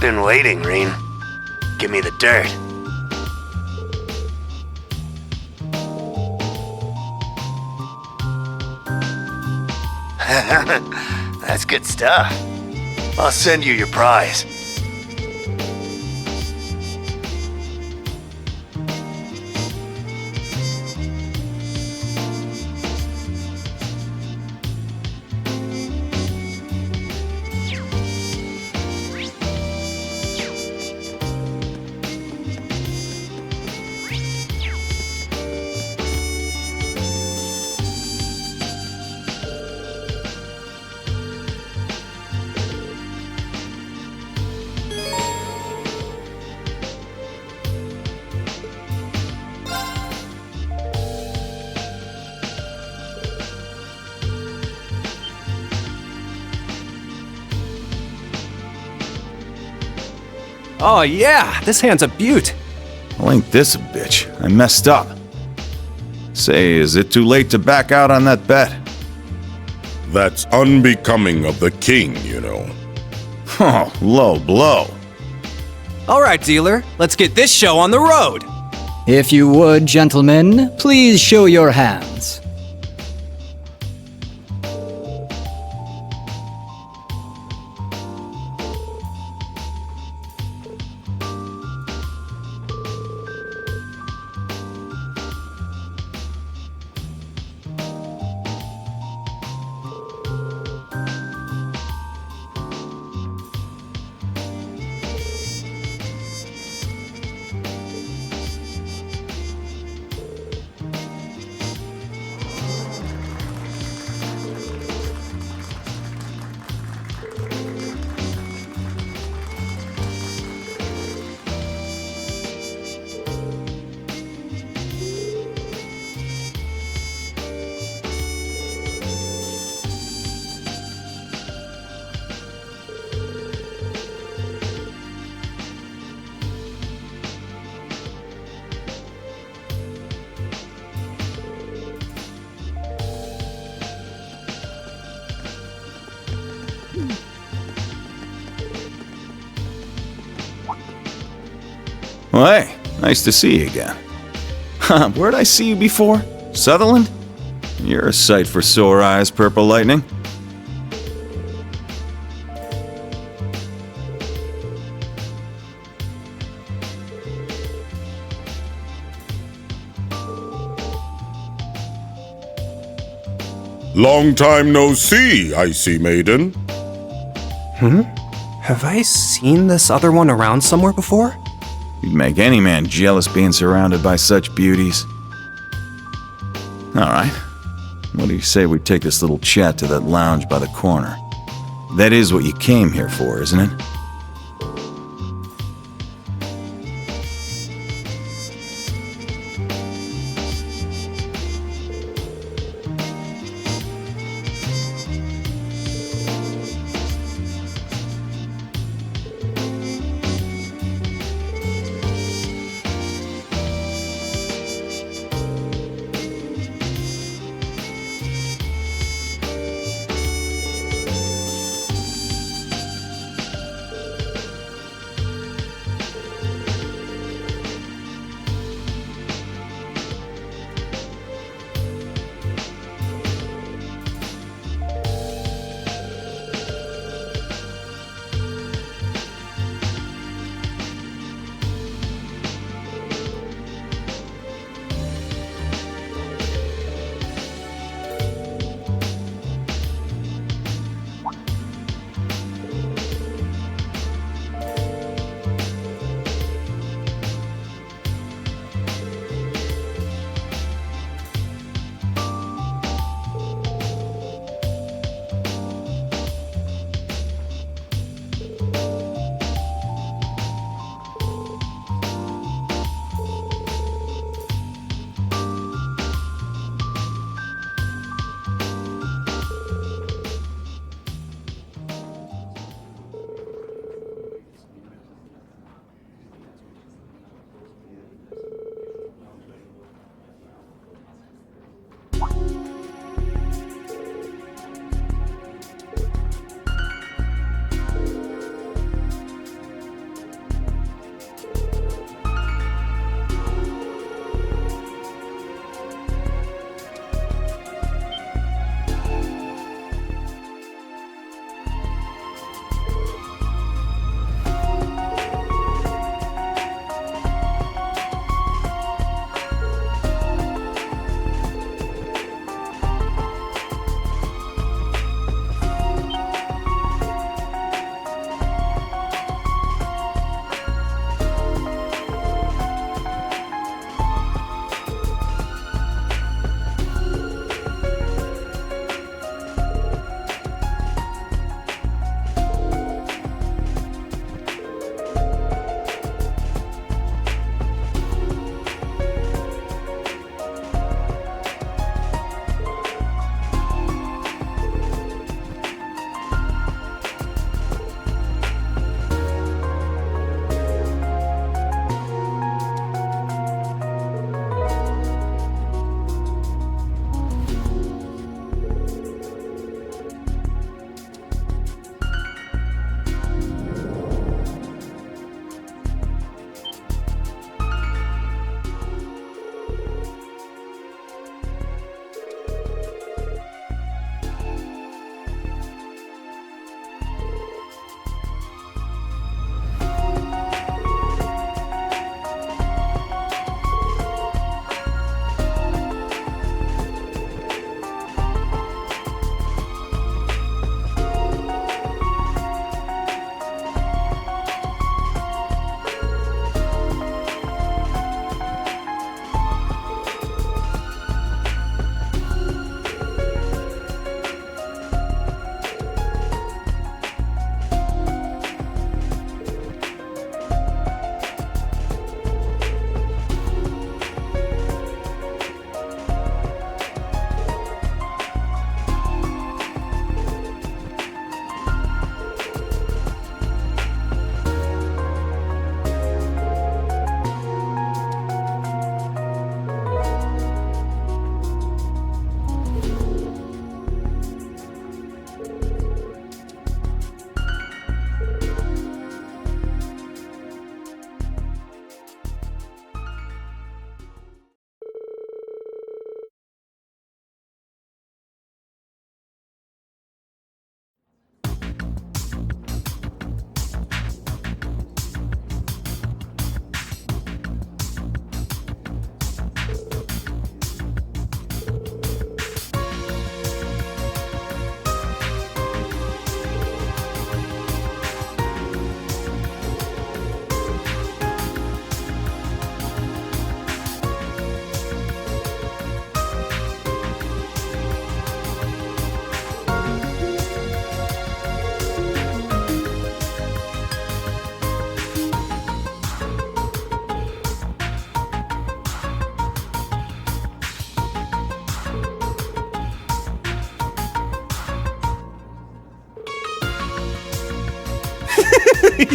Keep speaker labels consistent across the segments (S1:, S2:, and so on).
S1: been waiting, Reen. Give me the dirt. That's good stuff. I'll send you your prize.
S2: Oh yeah, this hand's a beaut.
S3: Well, ain't this a bitch? I messed up. Say, is it too late to back out on that bet?
S4: That's unbecoming of the king, you know.
S3: Oh, low blow.
S2: All right, dealer, let's get this show on the road.
S5: If you would, gentlemen, please show your hands.
S3: Well, hey, nice to see you again. Where'd I see you before? Sutherland? You're a sight for sore eyes, Purple Lightning.
S4: Long time no see, I see, maiden.
S2: Have I seen this other one around somewhere before?
S3: You'd make any man jealous being surrounded by such beauties. All right. What do you say we take this little chat to that lounge by the corner? That is what you came here for, isn't it?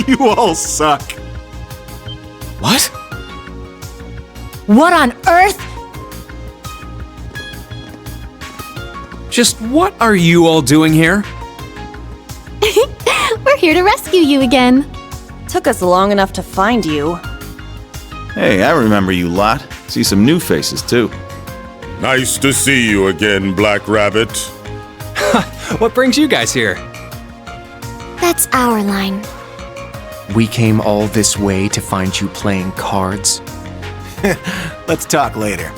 S3: You all suck.
S2: What?
S6: What on earth?
S2: Just what are you all doing here?
S6: We're here to rescue you again.
S7: Took us long enough to find you.
S3: Hey, I remember you lot. See some new faces, too.
S4: Nice to see you again, Black Rabbit.
S2: What brings you guys here?
S6: That's our line.
S8: We came all this way to find you playing cards.
S1: Let's talk later.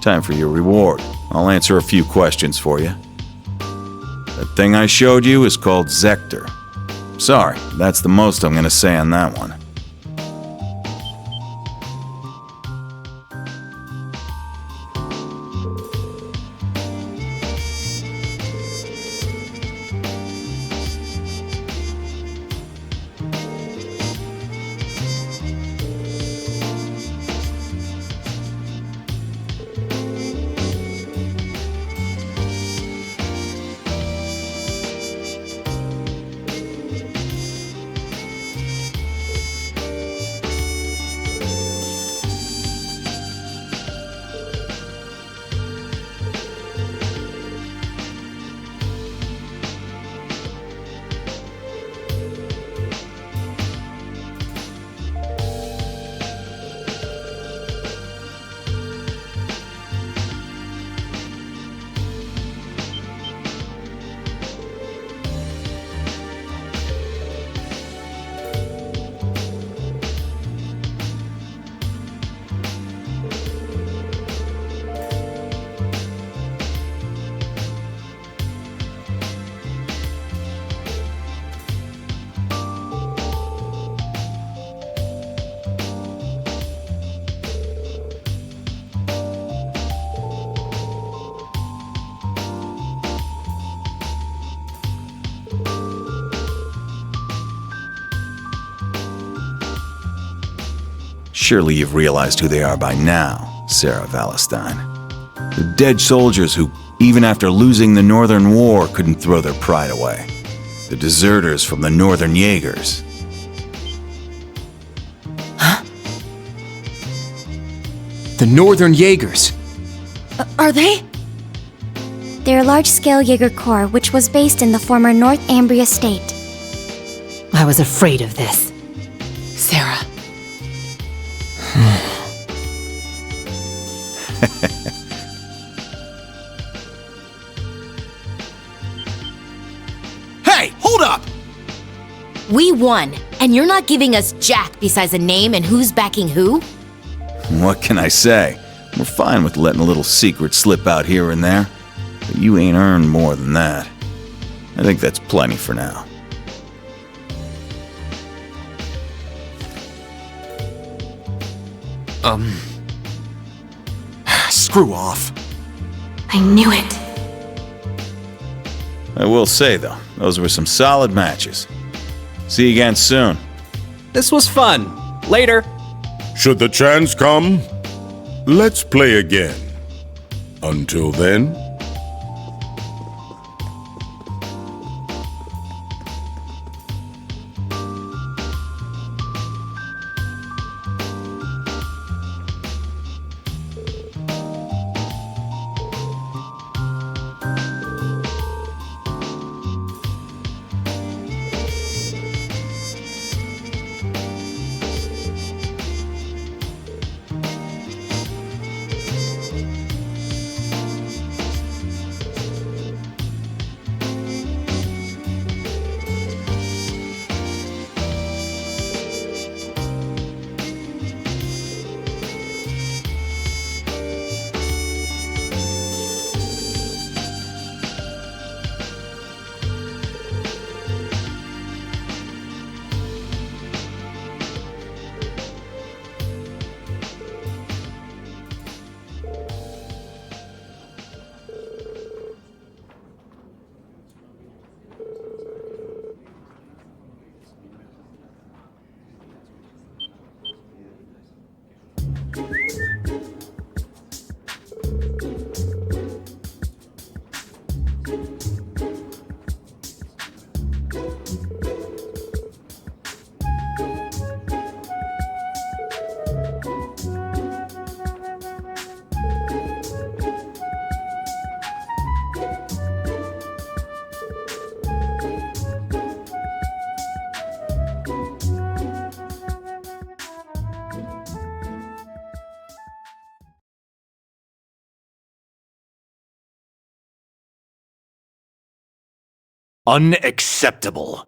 S3: Time for your reward. I'll answer a few questions for you. That thing I showed you is called Zector. Sorry, that's the most I'm gonna say on that one. Surely you've realized who they are by now, Sarah Valentine. The dead soldiers who, even after losing the Northern War, couldn't throw their pride away. The deserters from the Northern Jaegers.
S8: The Northern Jaegers.
S7: Are they?
S6: They're a large-scale Jaeger Corps, which was based in the former North Ambria state.
S9: I was afraid of this. Sarah.
S2: Hey, hold up!
S9: We won, and you're not giving us jack besides a name and who's backing who?
S3: What can I say? We're fine with letting a little secret slip out here and there. But you ain't earned more than that. I think that's plenty for now.
S8: Screw off.
S6: I knew it.
S3: I will say, though, those were some solid matches. See you again soon.
S2: This was fun. Later.
S4: Should the chance come, let's play again. Until then...
S1: Unacceptable.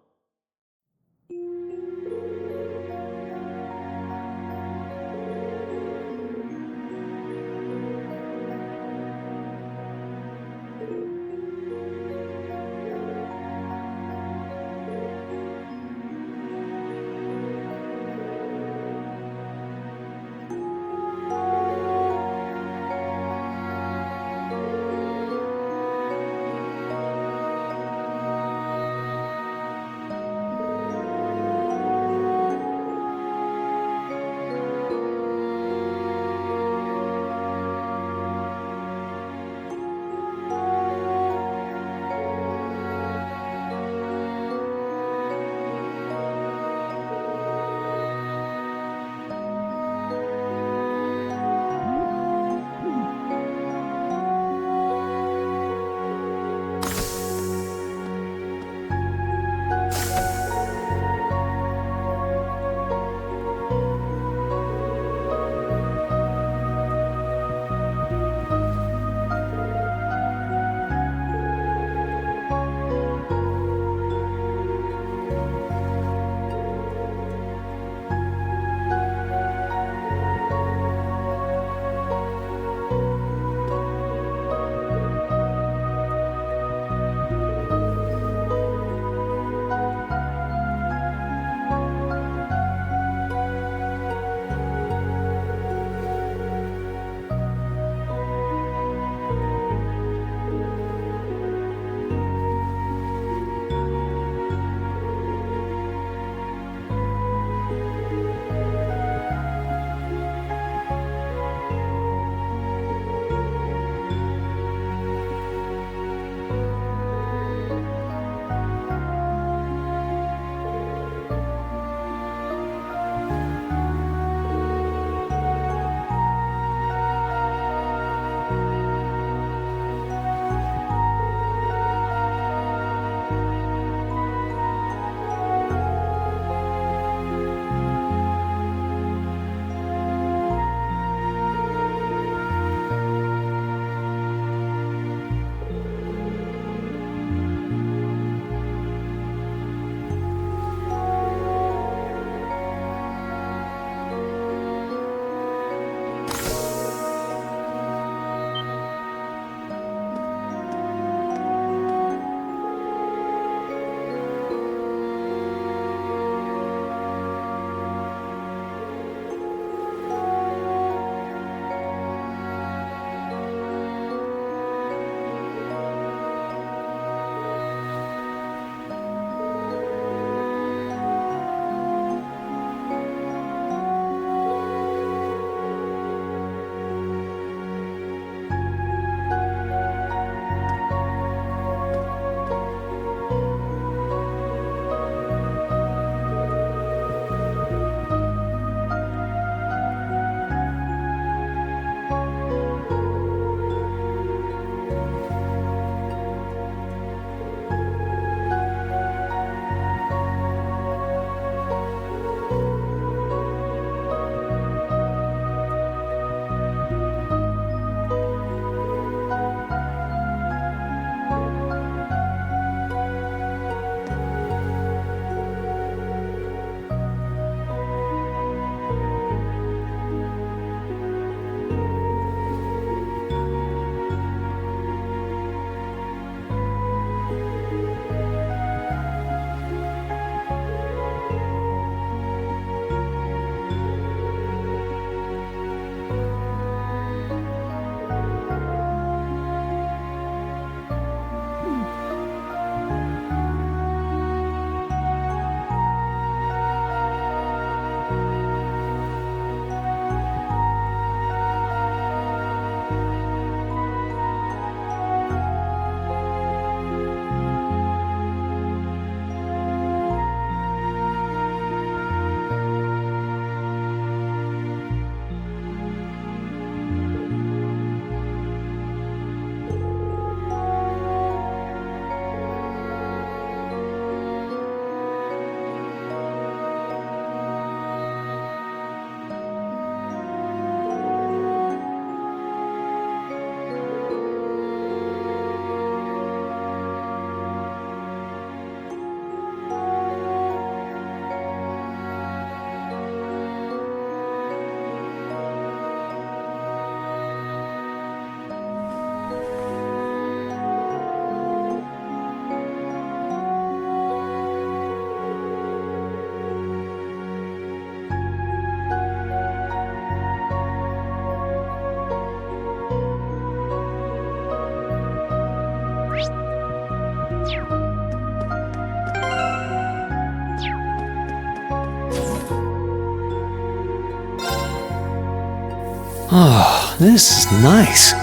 S2: Oh, this is nice.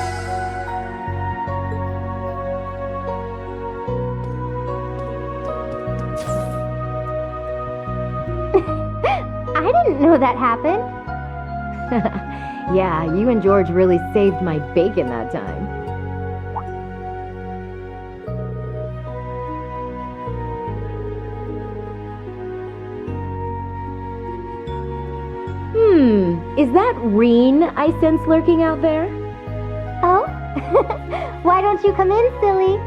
S10: I didn't know that happened. Yeah, you and George really saved my bacon that time. Is that Reen I sense lurking out there?
S6: Oh? Why don't you come in, silly?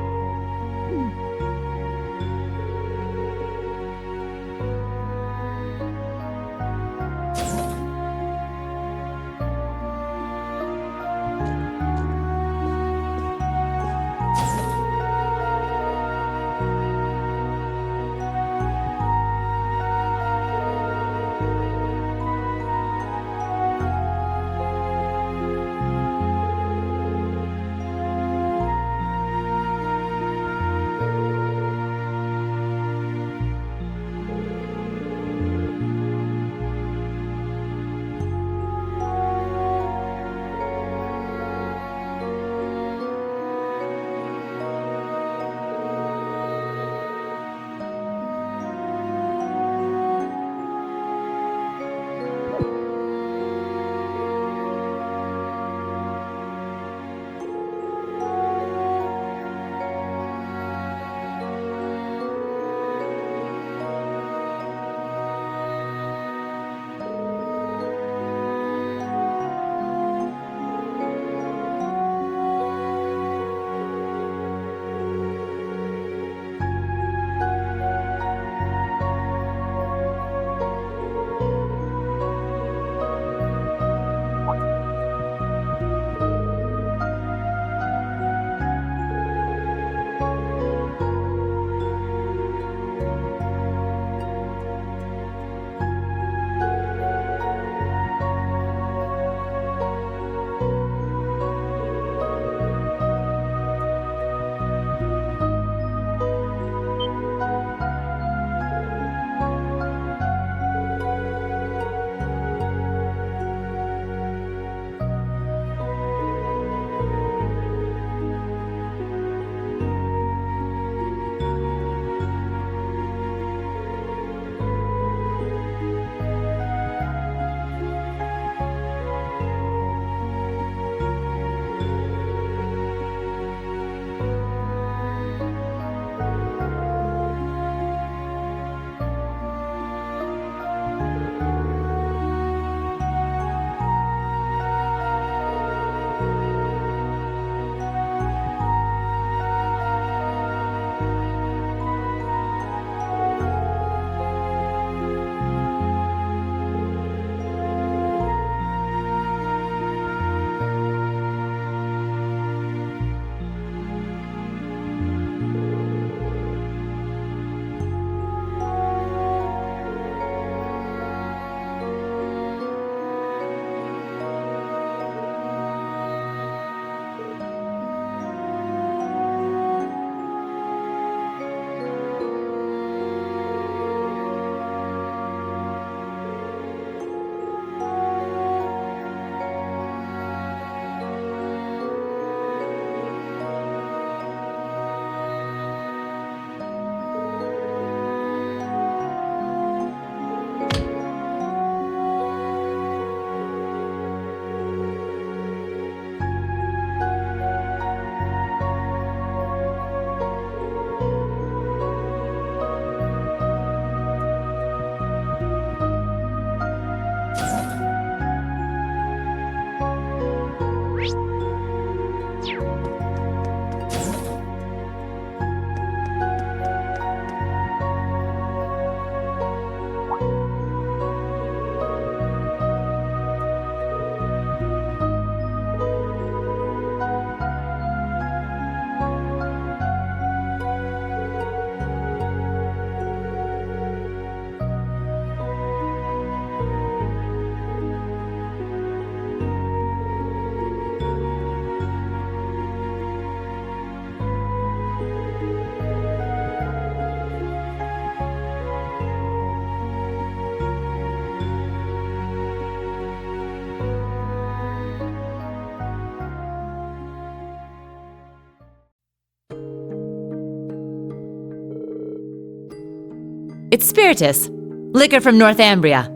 S11: It's spiritus. Liquor from Northumbria.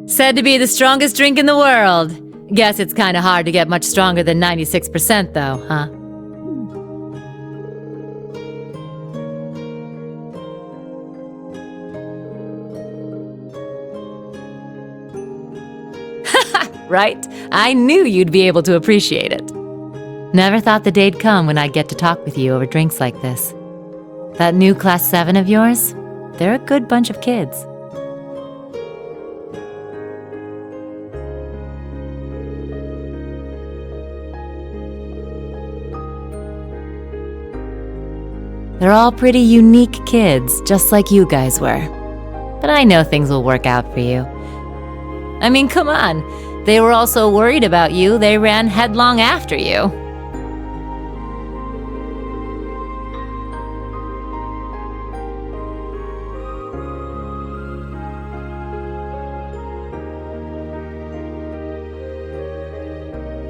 S11: Said to be the strongest drink in the world. Guess it's kinda hard to get much stronger than 96% though, huh? Right? I knew you'd be able to appreciate it. Never thought the day'd come when I'd get to talk with you over drinks like this. That new Class 7 of yours, they're a good bunch of kids. They're all pretty unique kids, just like you guys were. But I know things will work out for you. I mean, come on. They were all so worried about you, they ran headlong after you.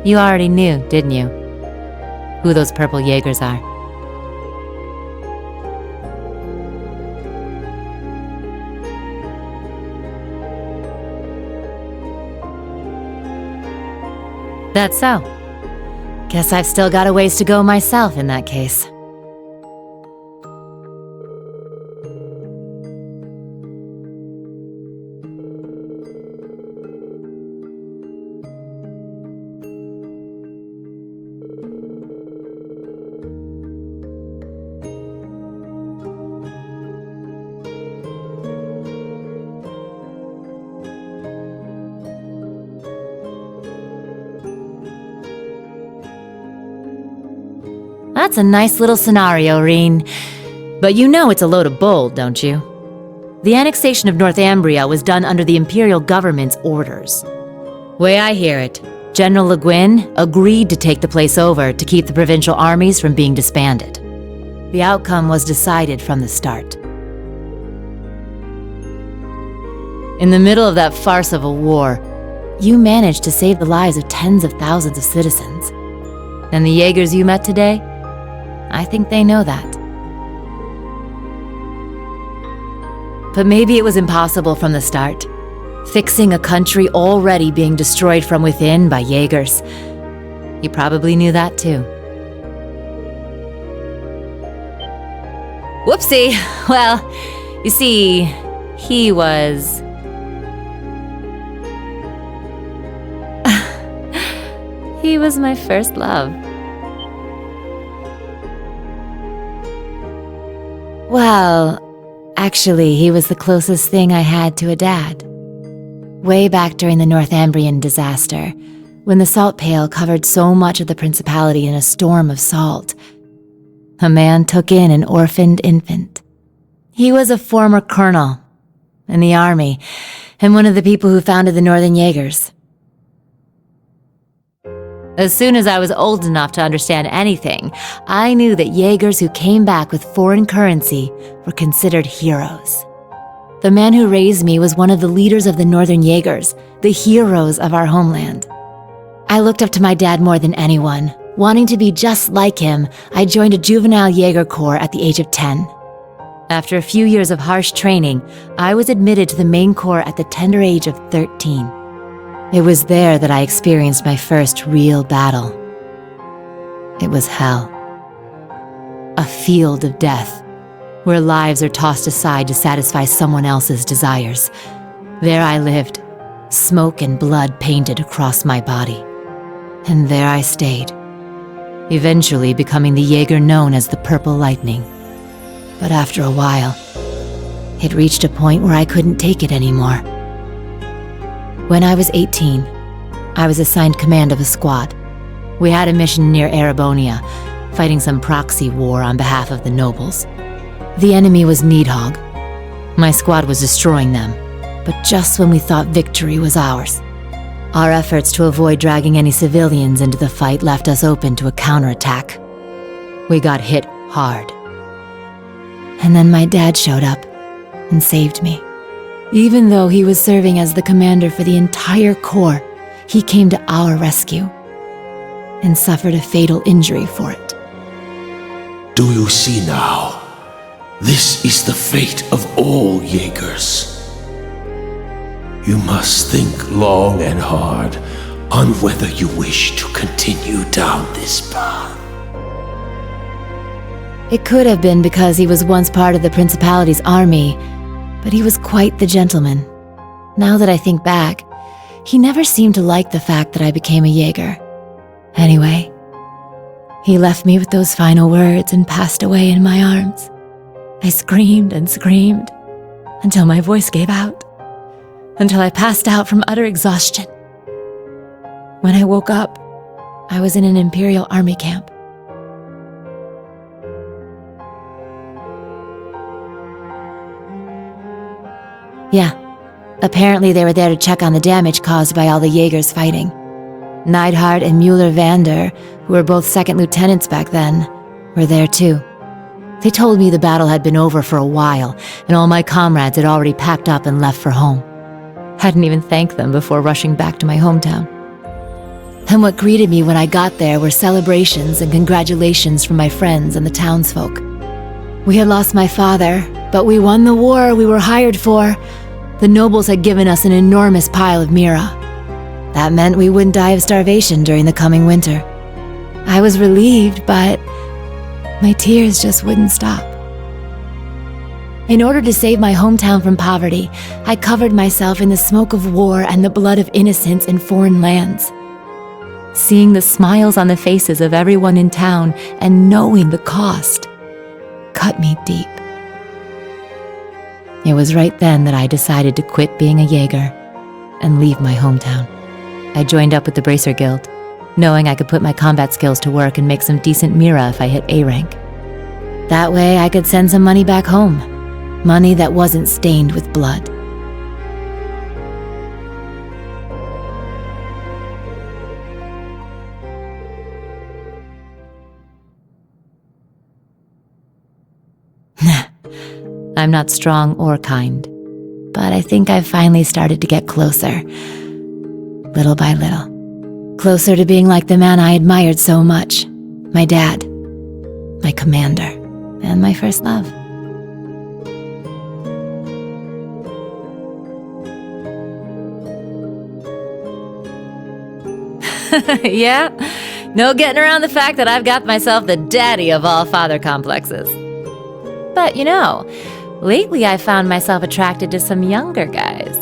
S11: You already knew, didn't you? Who those purple Jaegers are. That's so. Guess I've still got a ways to go myself in that case. That's a nice little scenario, Reen. But you know it's a load of bull, don't you? The annexation of Northumbria was done under the Imperial government's orders. Way I hear it, General Le Guin agreed to take the place over to keep the provincial armies from being disbanded. The outcome was decided from the start. In the middle of that farce of a war, you managed to save the lives of tens of thousands of citizens. And the Jaegers you met today? I think they know that. But maybe it was impossible from the start. Fixing a country already being destroyed from within by Jaegers. You probably knew that too. Whoopsie! Well, you see, he was... he was my first love. Well, actually, he was the closest thing I had to a dad. Way back during the Northumbrian disaster, when the salt pail covered so much of the principality in a storm of salt, a man took in an orphaned infant. He was a former colonel in the army, and one of the people who founded the Northern Jaegers. As soon as I was old enough to understand anything, I knew that Jaegers who came back with foreign currency were considered heroes. The man who raised me was one of the leaders of the Northern Jaegers, the heroes of our homeland. I looked up to my dad more than anyone. Wanting to be just like him, I joined a juvenile Jaeger Corps at the age of 10. After a few years of harsh training, I was admitted to the main corps at the tender age of 13. It was there that I experienced my first real battle. It was hell. A field of death, where lives are tossed aside to satisfy someone else's desires. There I lived, smoke and blood painted across my body. And there I stayed, eventually becoming the Jaeger known as the Purple Lightning. But after a while, it reached a point where I couldn't take it anymore. When I was 18, I was assigned command of a squad. We had a mission near Erebonia, fighting some proxy war on behalf of the nobles. The enemy was Needhog. My squad was destroying them, but just when we thought victory was ours. Our efforts to avoid dragging any civilians into the fight left us open to a counterattack. We got hit hard. And then my dad showed up and saved me. Even though he was serving as the commander for the entire corps, he came to our rescue and suffered a fatal injury for it.
S12: Do you see now? This is the fate of all Jaegers. You must think long and hard on whether you wish to continue down this path.
S11: It could have been because he was once part of the Principality's army, but he was quite the gentleman. Now that I think back, he never seemed to like the fact that I became a Jaeger. Anyway, he left me with those final words and passed away in my arms. I screamed and screamed until my voice gave out, until I passed out from utter exhaustion. When I woke up, I was in an Imperial Army camp. Yeah, apparently they were there to check on the damage caused by all the Jaegers fighting. Neidhart and Mueller-Vander, who were both second lieutenants back then, were there too. They told me the battle had been over for a while, and all my comrades had already packed up and left for home. Hadn't even thanked them before rushing back to my hometown. And what greeted me when I got there were celebrations and congratulations from my friends and the townsfolk. We had lost my father, but we won the war we were hired for. The nobles had given us an enormous pile of mira. That meant we wouldn't die of starvation during the coming winter. I was relieved, but my tears just wouldn't stop. In order to save my hometown from poverty, I covered myself in the smoke of war and the blood of innocents in foreign lands. Seeing the smiles on the faces of everyone in town and knowing the cost cut me deep. It was right then that I decided to quit being a Jaeger and leave my hometown. I joined up with the Bracer Guild, knowing I could put my combat skills to work and make some decent mira if I hit A rank. That way I could send some money back home, money that wasn't stained with blood. I'm not strong or kind, but I think I've finally started to get closer, little by little. Closer to being like the man I admired so much, my dad, my commander, and my first love. Yeah, no getting around the fact that I've got myself the daddy of all father complexes. But you know, lately I found myself attracted to some younger guys.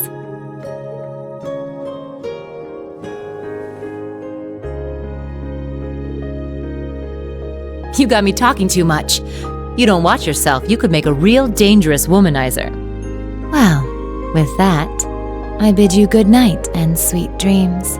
S11: You got me talking too much. You don't watch yourself, you could make a real dangerous womanizer. Well, with that, I bid you good night and sweet dreams.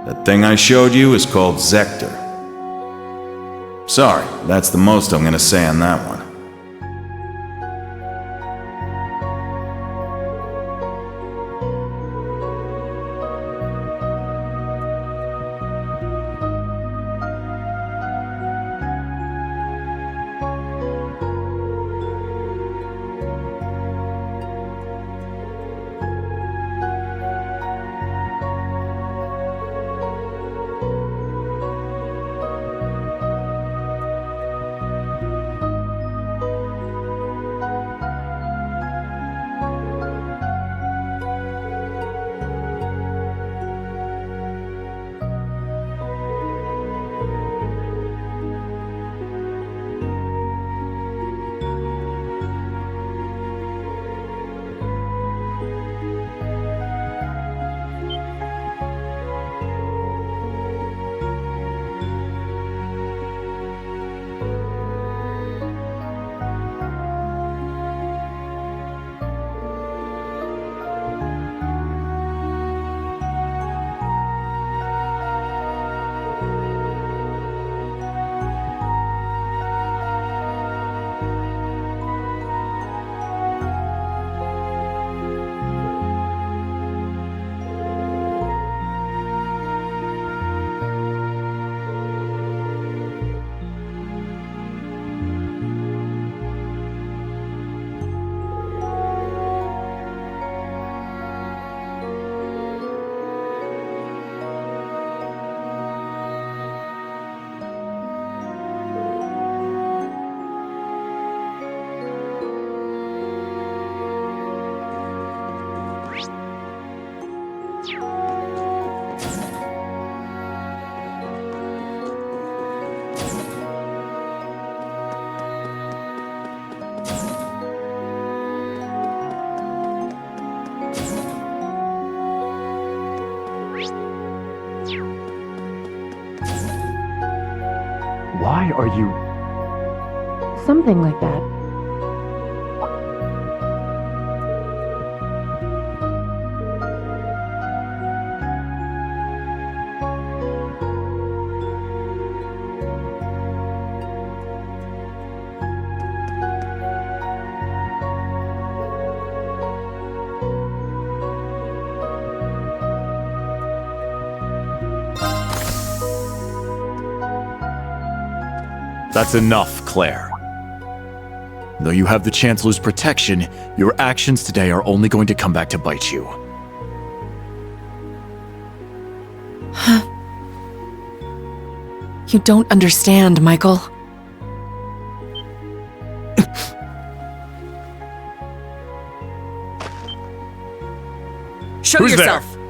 S3: That thing I showed you is called Zector. Sorry, that's the most I'm gonna say on that one.
S8: Why are you...
S10: Something like that.
S13: That's enough, Claire. Though you have the Chancellor's protection, your actions today are only going to come back to bite you.
S7: You don't understand, Michael. Show
S13: Who's
S7: yourself.
S13: there?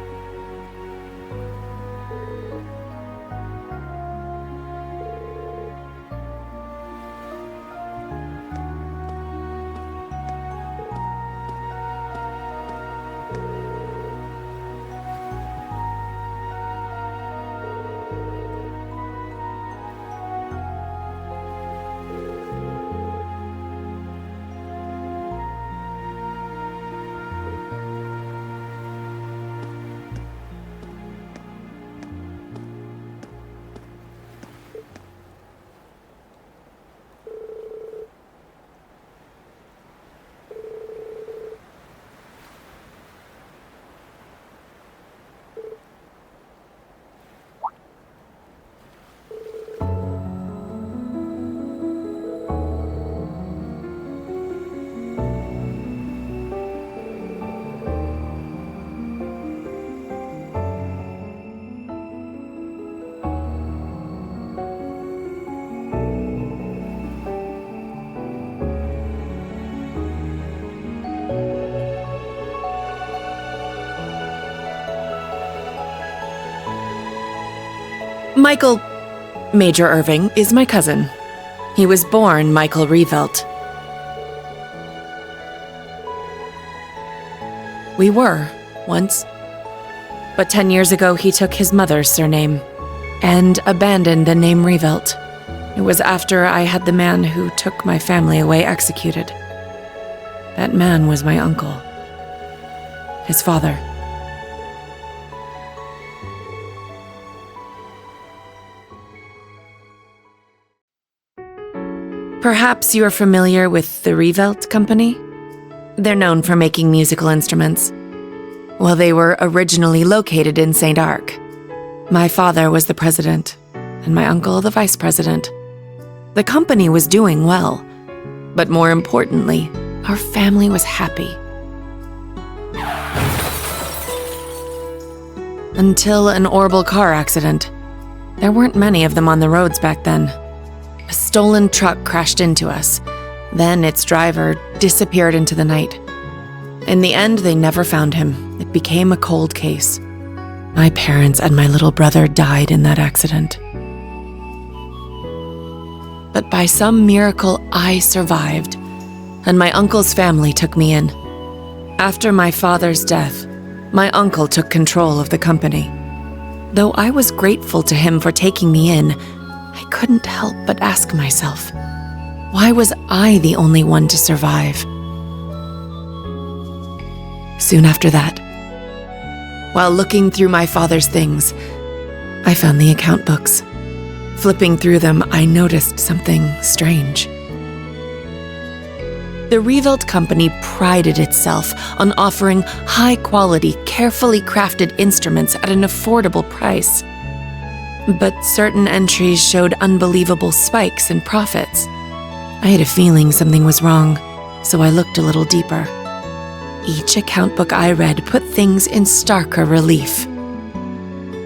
S7: Michael Major Irving is my cousin. He was born Michael Revelt. We were, once. But 10 years ago, he took his mother's surname and abandoned the name Revelt. It was after I had the man who took my family away executed. That man was my uncle. His father. Perhaps you're familiar with the Revelt Company? They're known for making musical instruments. Well, they were originally located in St. Arc. My father was the president, and my uncle the vice president. The company was doing well, but more importantly, our family was happy. Until an horrible car accident. There weren't many of them on the roads back then. A stolen truck crashed into us. Then its driver disappeared into the night. In the end, they never found him. It became a cold case. My parents and my little brother died in that accident. But by some miracle, I survived, and my uncle's family took me in. After my father's death, my uncle took control of the company. Though I was grateful to him for taking me in, I couldn't help but ask myself, why was I the only one to survive? Soon after that, while looking through my father's things, I found the account books. Flipping through them, I noticed something strange. The Revelt Company prided itself on offering high-quality, carefully crafted instruments at an affordable price. But certain entries showed unbelievable spikes in profits. I had a feeling something was wrong, so I looked a little deeper. Each account book I read put things in starker relief.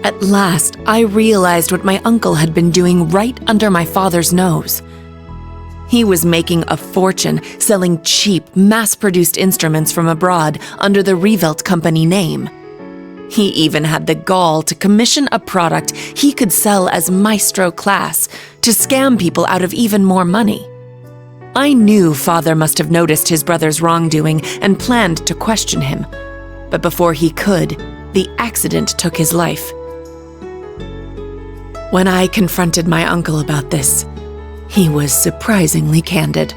S7: At last, I realized what my uncle had been doing right under my father's nose. He was making a fortune selling cheap, mass-produced instruments from abroad under the Revelt Company name. He even had the gall to commission a product he could sell as Maestro Class to scam people out of even more money. I knew Father must have noticed his brother's wrongdoing and planned to question him. But before he could, the accident took his life. When I confronted my uncle about this, He was surprisingly candid.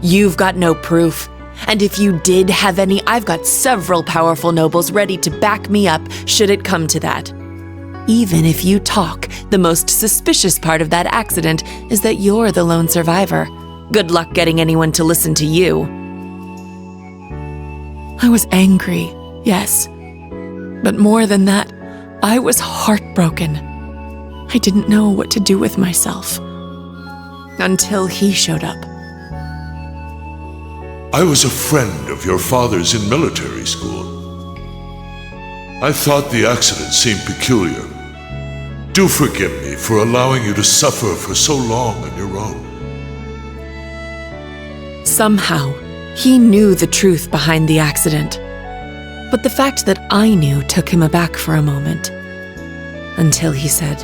S7: You've got no proof, and if you did have any, I've got several powerful nobles ready to back me up should it come to that. Even if you talk, the most suspicious part of that accident is that you're the lone survivor. Good luck getting anyone to listen to you. I was angry, yes. But more than that, I was heartbroken. I didn't know what to do with myself. Until he showed up.
S12: I was a friend of your father's in military school. I thought the accident seemed peculiar. Do forgive me for allowing you to suffer for so long on your own.
S7: Somehow, he knew the truth behind the accident. But the fact that I knew took him aback for a moment. Until he said,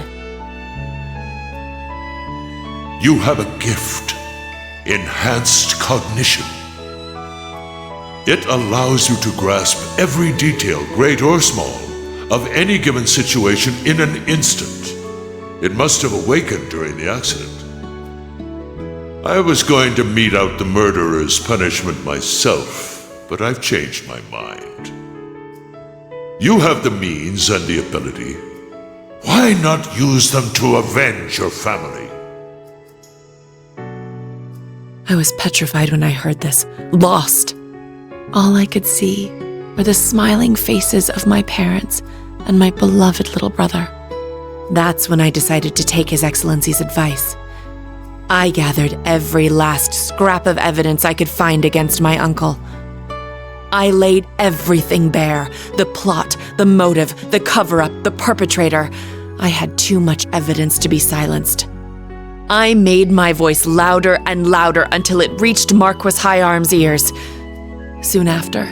S12: You have a gift, enhanced cognition. It allows you to grasp every detail, great or small, of any given situation in an instant. It must have awakened during the accident. I was going to mete out the murderer's punishment myself, but I've changed my mind. You have the means and the ability. Why not use them to avenge your family?
S7: I was petrified when I heard this, lost. All I could see were the smiling faces of my parents and my beloved little brother. That's when I decided to take His Excellency's advice. I gathered every last scrap of evidence I could find against my uncle. I laid everything bare, the plot, the motive, the cover-up, the perpetrator. I had too much evidence to be silenced. I made my voice louder and louder until it reached Marquis Higharm's ears. Soon after,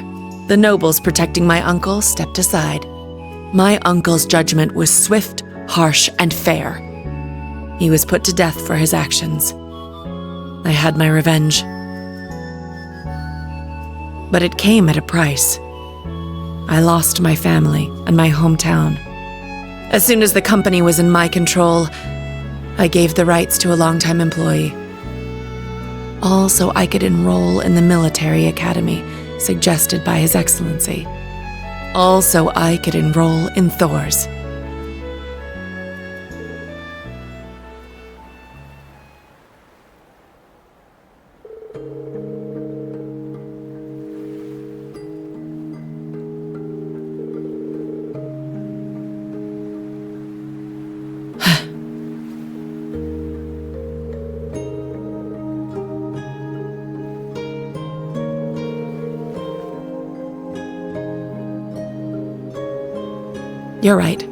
S7: the nobles protecting my uncle stepped aside. My uncle's judgment was swift, harsh, and fair. He was put to death for his actions. I had my revenge. But it came at a price. I lost my family and my hometown. As soon as the company was in my control, I gave the rights to a longtime employee. All so I could enroll in the military academy suggested by His Excellency. All so I could enroll in Thor's. You're right.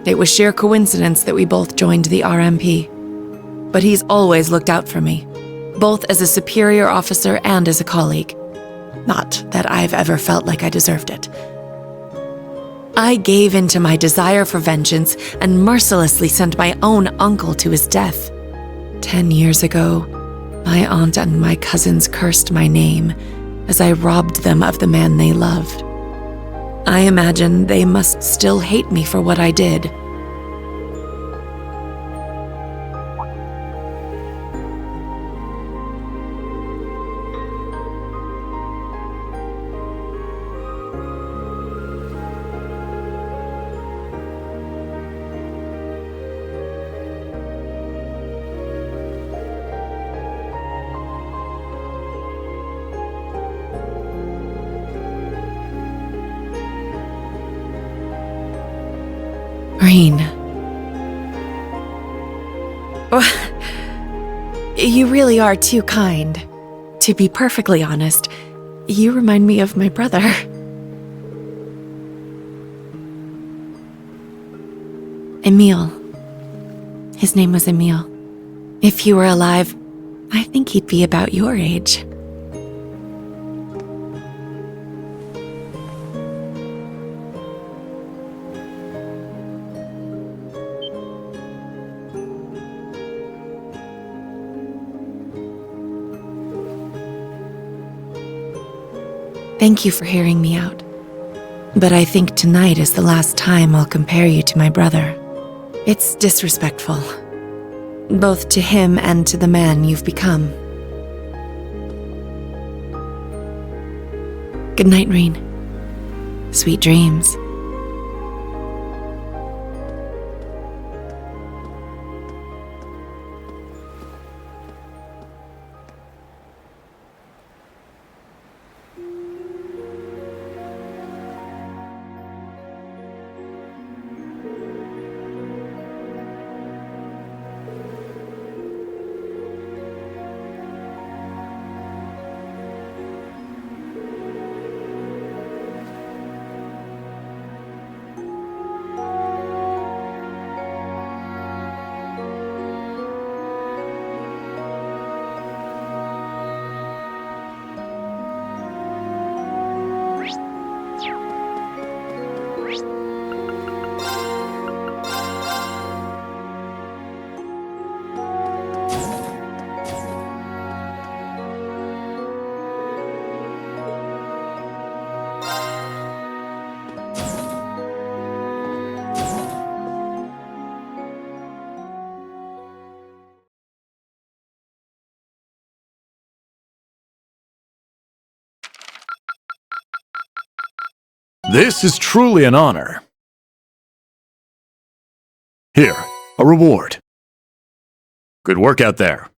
S7: It was sheer coincidence that we both joined the RMP. But he's always looked out for me, both as a superior officer and as a colleague. Not that I've ever felt like I deserved it. I gave in to my desire for vengeance and mercilessly sent my own uncle to his death. 10 years ago, my aunt and my cousins cursed my name as I robbed them of the man they loved. I imagine they must still hate me for what I did. Green. You really are too kind. To be perfectly honest, you remind me of my brother. Emile. His name was Emile. If he were alive, I think he'd be about your age. Thank you for hearing me out. But I think tonight is the last time I'll compare you to my brother. It's disrespectful. both to him and to the man you've become. Good night, Reen. Sweet dreams.
S13: This is truly an honor. Here, a reward. Good work out there.